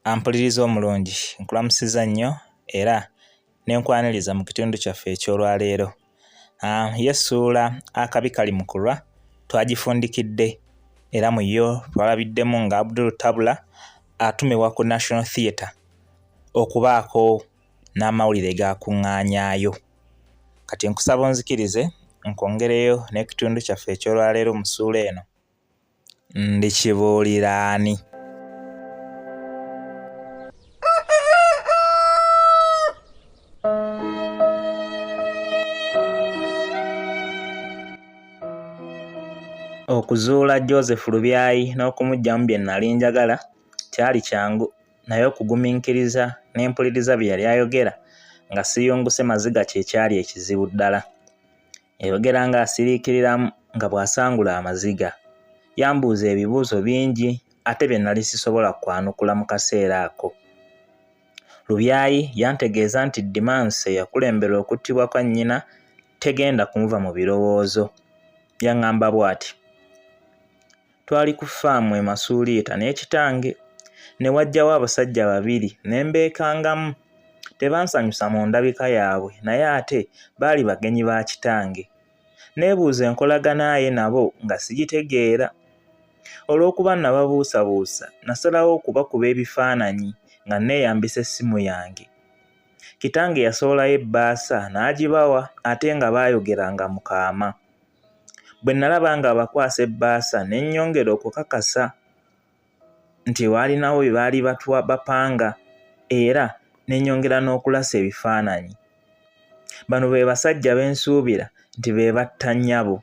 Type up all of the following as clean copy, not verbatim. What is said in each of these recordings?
Ampuliriza omulungi nkulamusiza nnyo era nenkwaniriza mu kitundu kyaffe eky'olwaleero. Yesuula akabi kali mu kulwa twagifundikidde era mu yo twalabiddemu nga Abdul Tabula atumibwa ku National Theatre okubaako n'amawulire gakuŋŋaanyaayo. Kati nkusaba onzikirize nkwongereyo n'ekitundu kyaffe eky'olwaleero mu ssuula eno. Ndikibuulira ani? Okuzuula Joseph Lubyayi n'okumuggyamu bye nnali njagala kyali kyangu, naye okugumiikiriza n'empuliriza bye yali ayogera nga siyunguse maziga kye kyali ekizibu ddala. Yayogera ng'asiriikiriramu nga bw'asangula amaziga. Yambuuza ebibuuzo bingi ate bye nnali sisobola kwanukula mu kaseera ako. Lubyayi yantegeeza nti Dimansi yakulembera okuttibwa kwa nnyina tegenda kumuva mu birowoozo. Yaŋŋamba bw'ati: twali ku ffaamu e Masuuliita n'ekitange ne wajjawo abasajja babiri ne mbeekangamu. Tebansanyusa mu ndabika yaabwe naye ate baali bagenyi ba kitange. Neebuuza enkolagana ye nabo nga sigitegeera. Olw'okuba nababuusabuusa nasalawo okubakuba ebifaananyi nga neeyambisa essimu yange. Kitange yasoolayo ebbaasa n'agibawa ate nga baayogeranga mu kaama. Bwe nalaba nga abakwasa ebbaasa ne nnyongera okukakasa nti waalinawo bye baali bapanga era ne nnyongera n'okulasa ebifaananyi. Bano be basajja be nsuubira nti be batta nnyabo.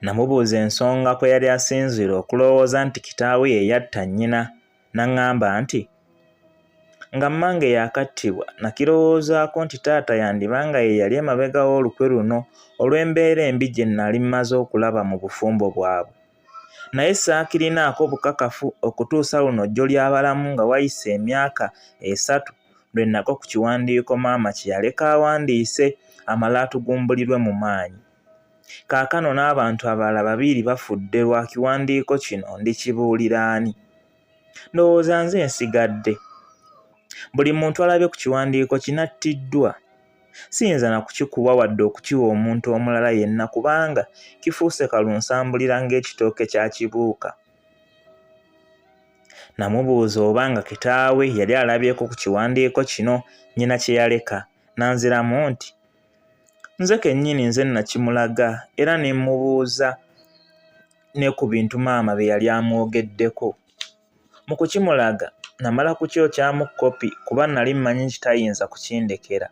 Namubuuza ensonga kwe yali asinziira okulowooza nti kitaawe ye yatta nnyina, n'aŋŋamba nti nga mmange yaakattibwa nakirowoozaako nti taata yandibanga ye yali emabega w'olukwe luno olw'embeera embi gye nnali mmaze okulaba mu bufumbo bwabwe. Naye saakirinaako bukakafu okutuusa luno jjo ly'abalamu nga wayise emyaka 3 lwe nagwa ku kiwandiiko maama kye yaleka awandiise amale atugumbulirwe mu maanyi. Kaakano n'abantu abalala 2 bafudde lwa kiwandiiko kino, ndikibuulira ani? Ndowooza nze nsigadde. Buli muntu alabye ku kiwandiiko kinattiddwa. Siyinza na kukikuwa wadde okukiwa omuntu omulala yenna kubanga kifuuse kalunsambulira ng'ekitooke kya kibuuka. Namubuuza obanga kitaawe yali alabyeko ku kiwandiiko kino nnyina kye yaleka, nanziramu nti nze kennyini nze nakimulaga era ne mmubuuza ne ku bintu maama bye yali amwogeddeko. Mu kukimulaga namala kukyokyamu kopi kuba nali mmanyi nti tayinza kukindekera.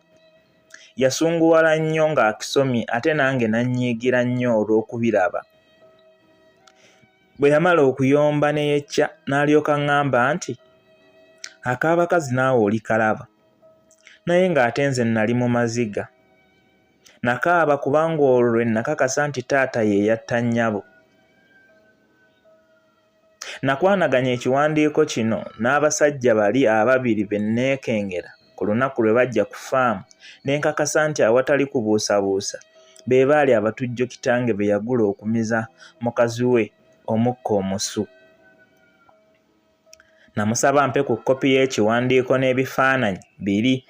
Yasunguwala nnyo ng'akisomye ate nange nannyiigira nnyo olw'okubiraba. Bwe yamala okuyomba ne yecca n'alyoka ŋŋamba nti ak'abakazi naawe olikalaba. Naye ng'ate nze nali mu maziga. Nakaaba kubanga olwo lwe nakakasa nti taata ye yatta nnyabo. Nakwanaganya ekiwandiiko kino n'abasajja bali 2 be nneekengera ku lunaku lwe bajja ku ffaamu ne nkakasa nti awatali kubuusabuusa be baali abatujjo kitange be yagula okumiza mukazi we omukka omusu. Namusaba mpe ku kopi y'ekiwandiiko n'ebifaananyi 2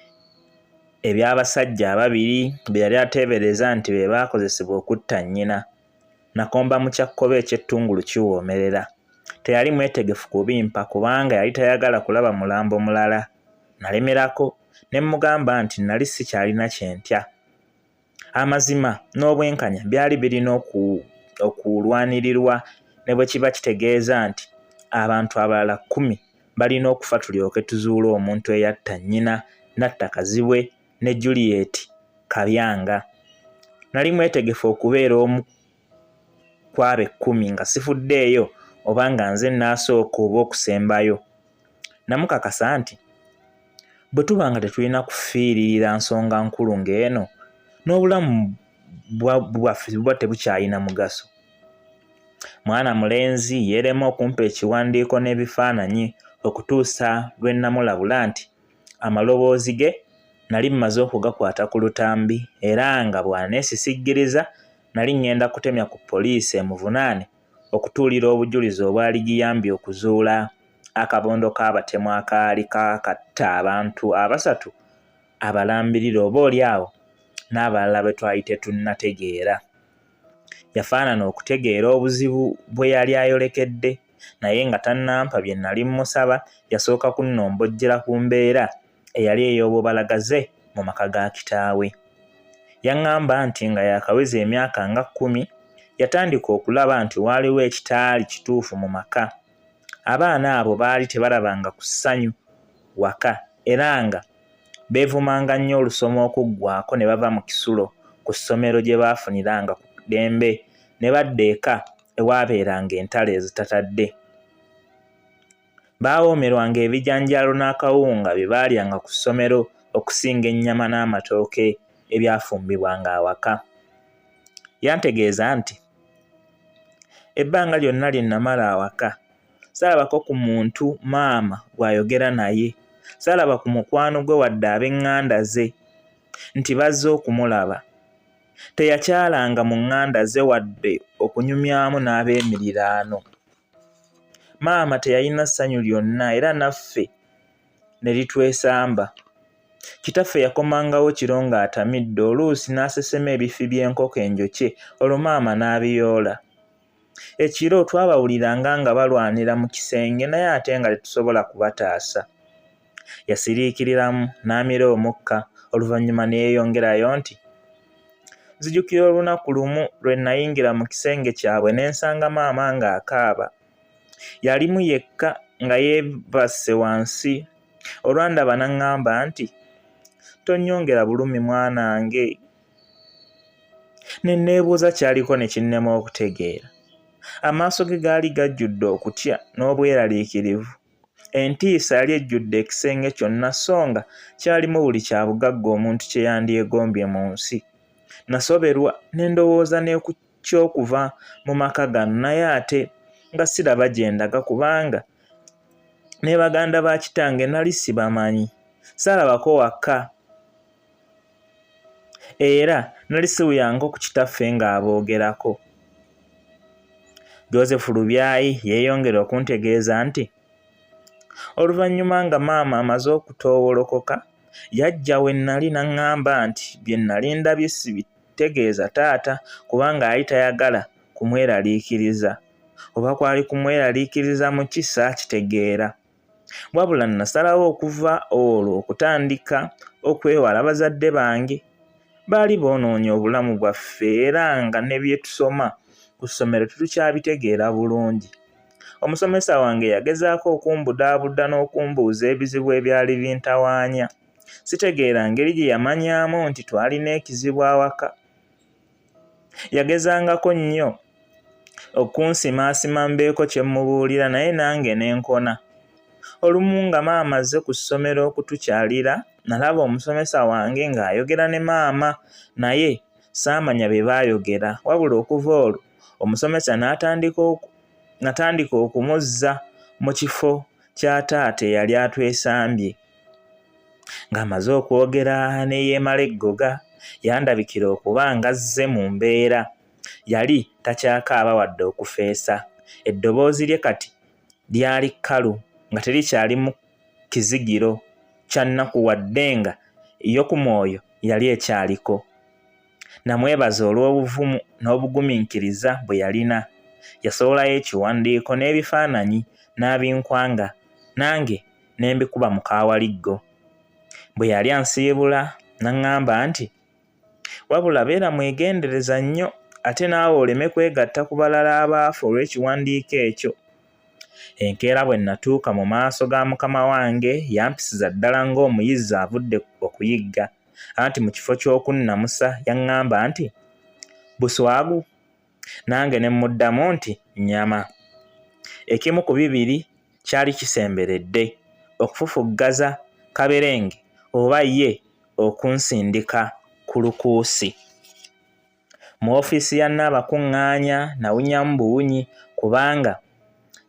eby'abasajja 2 be yali ateebereza nti be baakozesebwa okutta nnyina. Nakomba mu kyakkobe eky'ettungulu kiwoomerera. Teyali mwetegefu kubimpa kubanga yali tayagala kulaba mulambo mulala. Nalemerako ne mmugamba nti nali sikyalina kyentya. Amazima n'obwenkanya byali birina okulwanirirwa ne bwe kiba kitegeeza nti abantu abalala 10 balina okufa tulyoke tuzuule omuntu eyatta nnyina n'atta kazibwe ne Juliet Kabyanga. Nali mwetegefu okubeera omu ku abo 10 nga sifuddeeyo oba nga nze naasooka oba okusembayo. Namukakasa nti bwe tuba nga tetulina kufiiririra nsonga nkulu ng'eno n'obulamu bwaffe buba tebukyalina mugaso. Mwana mulenzi yeerema okumpa ekiwandiiko n'ebifaananyi okutuusa lwe namulabula nti amaloboozi ge nali mmaze okugakwata ku lutambi era nga bw'aneesisiggiriza nali ngenda kutemya ku poliisi emuvunaane okutuulira obujulizi obwali giyambye okuzuula akabondo k'abatemu akaali kaakatta abantu abasatu abalambirira oboolyawo n'abalala bwe twali tetunnategeera. Yafaanana okutegeera obuzibu bwe yali ayolekedde, naye nga tannampa bye nnali mmusaba yasooka kunnombojjera ku mbeera eyali ey'obubalagaze mu maka ga kitaawe. Yaŋŋamba nti nga yaakaweza emyaka nga 10 yatandika okulaba nti waaliwo ekitaali kituufu mu maka. Abaana abo baali tebalabanga ku ssanyu waka era nga beevumanga nnyo olusoma okuggwaako ne bava mu kisulo ku ssomero gye baafuniranga ku ddembe ne badda eka ewaabeeranga entalo ezitatadde. Baawoomerwanga ebijanjaalo n'akawunga bye baalyanga ku ssomero okusinga ennyama n'amatooke ebyafumbibwanga awaka. Yantegeeza nti ebbanga lyonna lye namala awaka saalabako ku muntu maama gw'ayogera naye, saalaba ku mukwano gwe wadde ab'eŋŋanda ze nti bazze okumulaba. Teyakyalanga mu ŋŋanda ze wadde okunyumyamu n'ab'emiriraano. Maama teyalina ssanyu lyonna era naffe ne litwesamba. Kitaffe yakomangawo kiro ng'atamidde, oluusi n'asesema ebifi by'enkoko enjokye, olwo maama n'abiyoola. Ekiro twabawuliranga nga balwanira mu kisenge naye ate nga tetusobola kubataasa. Yasiriikiriramu n'amira omukka, oluvannyuma ne yeeyongerayo nti, nzijukira olunaku lumu lwe nayingira mu kisenge kyabwe ne nsanga maama ng'akaaba. Yalimu yekka nga yeebasse wansi. Olwandaba n'aŋŋamba nti, tonnyongera bulumi mwanange. Ne neebuuza kyaliko ne kinnema okutegeera. Amaaso ge gaali gajjudde okutya n'obweraliikirivu. Entiisa yali ejjudde ekisenge kyonna so nga kyalimu buli kyabugagga omuntu kye yandyegombye mu nsi. Nasoberwa ne ndowooza ne ku ky'okuva mu maka gano naye ate nga siraba gye ndaga kubanga ne baganda ba kitange nali sibamanyi. Saalabako waka era nali siwuyanko ku kitaffe ng'aboogerako. Joseph Lubyayi yeeyongera okuntegeeza nti oluvannyuma nga maama amaze okutoowolokoka yajja we nnali n'aŋŋamba nti bye nnali ndabye sibitegeeza taata kubanga yali tayagala kumweraliikiriza. Oba kwali kumweraliikiriza mu ki saakitegeera. Wabula nasalawo okuva olwo okutandika okwewala bazadde bange. Baali boonoonya obulamu bwaffe era nga ne bye tusoma ku ssomero tetukyabitegeera bulungi. Omusomesa wange yagezaako okumbudaabuda n'okumbuuza ebizibu ebyali bintawaanya. Sitegeera ngeri gye yamanyaamu nti twalina ekizibu awaka. Yagezangako nnyo okunsimaasima mbeeko kye mmubuulira naye nange ne nkona. Olumu nga maama azze ku ssomero okutukyalira nalaba omusomesa wange ng'ayogera ne maama naye saamanya bye baayogera, wabula okuva olwo omusomesa n'atandika okumuzza mu kifo kya taata eyali atwesambye. Ng'amaze okwogera ne yeemala eggoga yandabikira okuba nga azze mu mbeera. Yali takyakaaba wadde okufeesa. Eddoboozi lye kati lyali kkalu nga terikyali mu kizigiro kya nnaku wadde nga yo ku mwoyo yali ekyaliko. Namwebaza olw'obuvumu n'obugumiikiriza bwe yalina. Yasowolayo ekiwandiiko n'ebifaananyi n'abinkwanga nange ne mbikuba mu kawaliggo. Bwe yali ansiibula n'aŋŋamba nti wabula beera mwegendereza nnyo ate naawe oleme kwegatta ku balala abaafa olw'ekiwandiiko ekyo. Enkeera bwe natuuka mu maaso ga mukama wange yampisiza ddala ng'omuyizi avudde okuyigga, anti mu kifo ky'okunnamusa yaŋŋamba nti buswagu? Nange ne muddamu nti nnyama. Ekimu ku bibiri kyali kisemberedde okufufuggaza kaberenge oba ye okunsindika ku lukuusi. Mu ofiisi ya Nnaabakuŋŋaanya nawunyamu buwunyi kubanga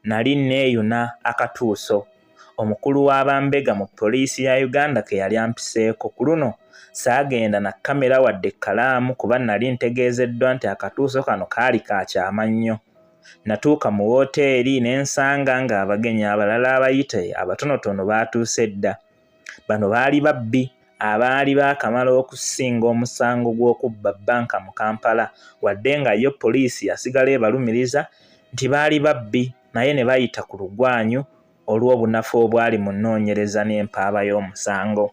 nali neeyuna akatuuso. Omukulu w'abambega mu poliisi ya Uganda ke yali ampiseeko. Ku luno saagenda na kamera wadde ekkalaamu kuba nali ntegeezeddwa nti akatuuso kano kaali ka kyama nnyo. Natuuka mu wooteeri ne nsanga ng'abagenyi abalala abayite abatonotono baatuuse dda. Bano baali babbi abaali baakamala okusinga omusango gw'okubba bbanka mu Kampala, wadde nga yo poliisi yasigala ebalumiriza nti baali babbi naye ne bayita ku lugwanyu olw'obunafu obwali mu nnoonyereza n'empaaba y'omusango.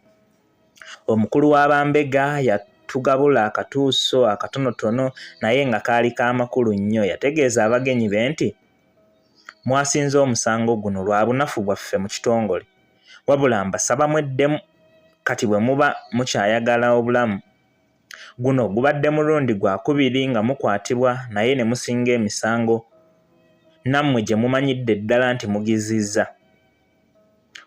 Omukulu w'abambega yatugabula akatuuso akatonotono naye nga kaali k'amakulu nnyo. Yategeeza abagenyi be nti mwasinze omusango guno lwa bunafu bwaffe mu kitongole, wabula mbasaba mweddemu kati bwe muba mukyayagala obulamu. Guno gubadde mulundi gwa kubiri nga mukwatibwa naye ne musinga emisango nammwe gye mumanyidde ddala nti mugizizza.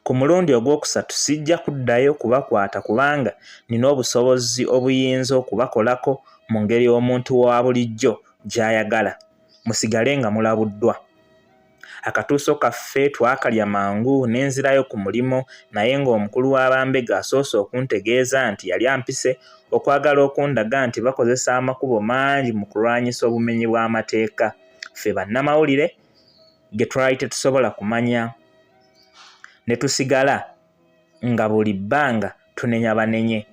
Ku mulundi ogwokusatu sijja kuddayo kubakwata kubanga nina obusobozi obuyinza okubakolako mu ngeri omuntu wa bulijjo gy'ayagala. Musigale nga mulabuddwa. Akatuuso kaffe twakalya mangu ne nzirayo ku mulimo, naye ng'omukulu w'abambega asoose okuntegeeza nti yali ampise okwagala okundaga nti bakozesa amakubo mangi mu kulwanyisa obumenyi bw'amateeka. Ffe bannamawulire ge twali tetusobola kumanya ne tusigala nga buli bbanga tunenya banenye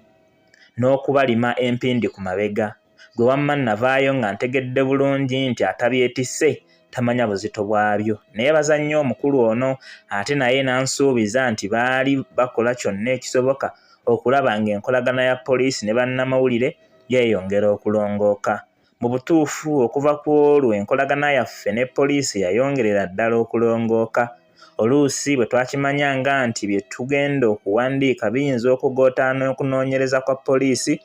n'okubalima empindi ku mabega. Gwe wamma navaayo nga ntegedde bulungi nti atabyetisse tamanya buzito bwabyo. Neebaza nnyo omukulu ono ate naye n'ansuubiza nti baali bakola kyonna ekisoboka okulaba ng'enkolagana ya poliisi ne bannamawulire yeeyongera okulongooka. Mu butuufu okuva ku olwo enkolagana yaffe ne poliisi yayongerera ddala okulongooka. Oluusi bwe twakimanyanga nti bye tugenda okuwandiika biyinza okugootaana okunoonyereza kwa poliisi,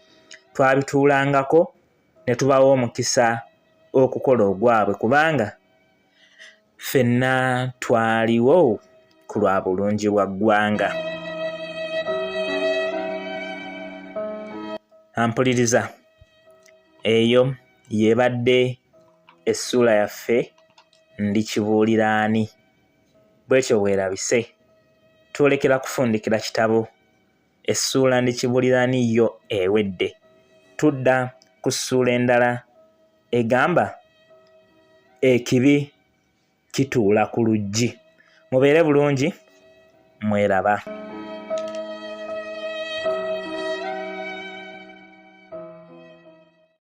twabituulangako ne tubawa omukisa okukola ogwabwe kubanga ffenna twaliwo ku lwa bulungi bwa ggwanga. Ampuliriza, eyo yeebadde essuula yaffe Ndikibuulira ani. Bwekyo bwerabise, twolekera kufundikira kitabo. Essuula Ndikibuulira ani yo ewedde. Tudda ku ssuula endala egamba ekibi kituula ku luggi. Mubeere bulungi, mweraba.